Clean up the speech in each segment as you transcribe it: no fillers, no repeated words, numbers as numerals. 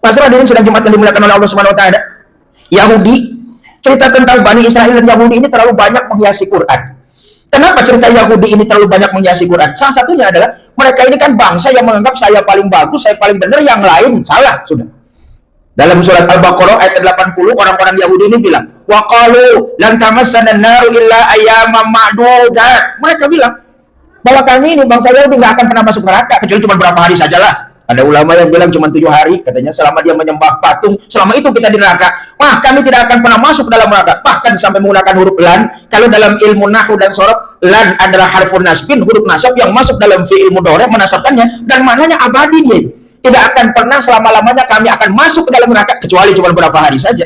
Masalah hadirin sedang Jumat yang dimuliakan oleh Allah Subhanahu wa taala. Yahudi, cerita tentang Bani Israel dan Yahudi ini terlalu banyak menghiasi Quran. Kenapa cerita Yahudi ini terlalu banyak menghiasi Quran? Salah satunya adalah mereka ini kan bangsa yang menganggap saya paling bagus, saya paling benar, yang lain salah sudah. Dalam surat Al-Baqarah ayat 80, orang-orang Yahudi ini bilang, wa qalu lan tamassana an-naru illa ayyaman ma'dudat. Mereka bilang bahwa kami ini bangsa Yahudi nggak akan pernah masuk neraka kecuali cuma berapa hari sajalah. Ada ulama yang bilang cuma 7 hari, katanya selama dia menyembah patung, selama itu kita di neraka. Wah, kami tidak akan pernah masuk dalam neraka. Bahkan sampai menggunakan huruf lan. Kalau dalam ilmu nahwu dan sorof, lan adalah harfun nasbin, huruf nasab yang masuk dalam fi'il mudhari menasabkannya, dan maknanya abadi dia. Tidak akan pernah selama-lamanya kami akan masuk ke dalam neraka kecuali cuma beberapa hari saja.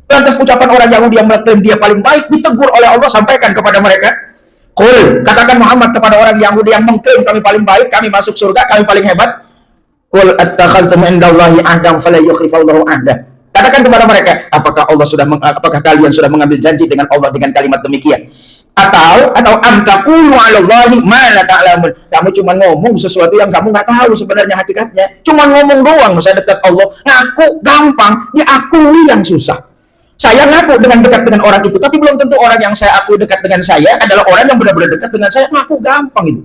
Lantas ucapan orang Yahudi yang mengklaim dia paling baik ditegur oleh Allah, sampaikan kepada mereka. Qul, katakan Muhammad kepada orang Yahudi yang mengklaim kami paling baik, kami masuk surga, kami paling hebat. Qul attakhaltum indallahi ahdan fala yukhlifallahu ahdah. Katakan kepada mereka, apakah kalian sudah mengambil janji dengan Allah dengan kalimat demikian? Atau antaqulu 'alallahi ma la ta'lamun. Kamu cuma ngomong sesuatu yang kamu nggak tahu sebenarnya hakikatnya. Cuma ngomong doang, saya dekat Allah. Ngaku gampang, diakui yang susah. Saya ngaku dengan dekat dengan orang itu, tapi belum tentu orang yang saya akui dekat dengan saya adalah orang yang benar-benar dekat dengan saya. Ngaku gampang itu.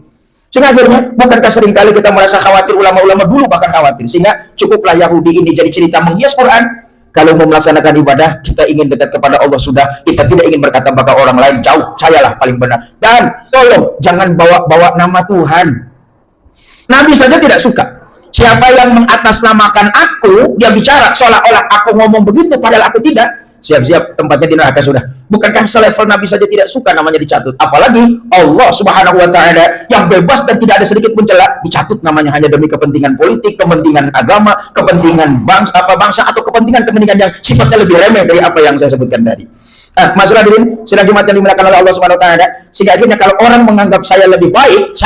Sehingga akhirnya, bukankah seringkali kita merasa khawatir, ulama-ulama dulu bahkan khawatir, sehingga cukuplah Yahudi ini jadi cerita menghias Quran. Kalau mau melaksanakan ibadah, kita ingin dekat kepada Allah sudah, kita tidak ingin berkata bahwa orang lain jauh, sayalah paling benar. Dan tolong jangan bawa-bawa nama Tuhan. Nabi saja tidak suka. Siapa yang mengatasnamakan aku, dia bicara seolah-olah aku ngomong begitu padahal aku tidak, siap-siap tempatnya di neraka sudah. Bukankah selevel Nabi saja tidak suka namanya dicatut? Apalagi Allah Subhanahu wa taala yang bebas dan tidak ada sedikit pun celah, dicatut namanya hanya demi kepentingan politik, kepentingan agama, kepentingan bangsa atau kepentingan yang sifatnya lebih remeh dari apa yang saya sebutkan tadi. Masalah hadirin sedang Jumat yang dimuliakan oleh Allah Subhanahu wa taala, sehingga akhirnya kalau orang menganggap saya lebih baik,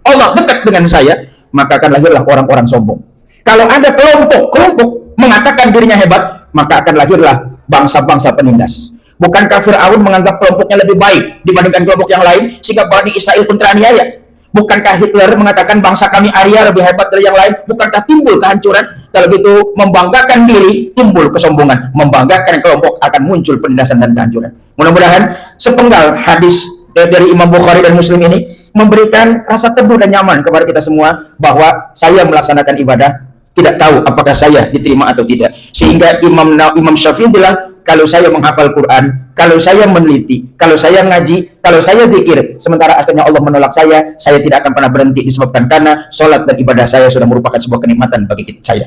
Allah dekat dengan saya, maka akan lahirlah orang-orang sombong. Kalau ada kelompok mengatakan dirinya hebat, maka akan lahirlah bangsa-bangsa penindas. Bukankah Fir'aun menganggap kelompoknya lebih baik dibandingkan kelompok yang lain, sehingga Bani Israel pun teraniaya? Bukankah Hitler mengatakan bangsa kami Arya lebih hebat dari yang lain? Bukankah timbul kehancuran? Kalau gitu, membanggakan diri timbul kesombongan, membanggakan kelompok akan muncul penindasan dan kehancuran. Mudah-mudahan sepenggal hadis dari Imam Bukhari dan Muslim ini memberikan rasa teduh dan nyaman kepada kita semua bahwa saya melaksanakan ibadah tidak tahu apakah saya diterima atau tidak. Sehingga Imam Syafi'i bilang, kalau saya menghafal Quran, kalau saya meneliti, kalau saya ngaji, kalau saya zikir, sementara akhirnya Allah menolak saya tidak akan pernah berhenti disebabkan karena sholat dan ibadah saya sudah merupakan sebuah kenikmatan bagi saya.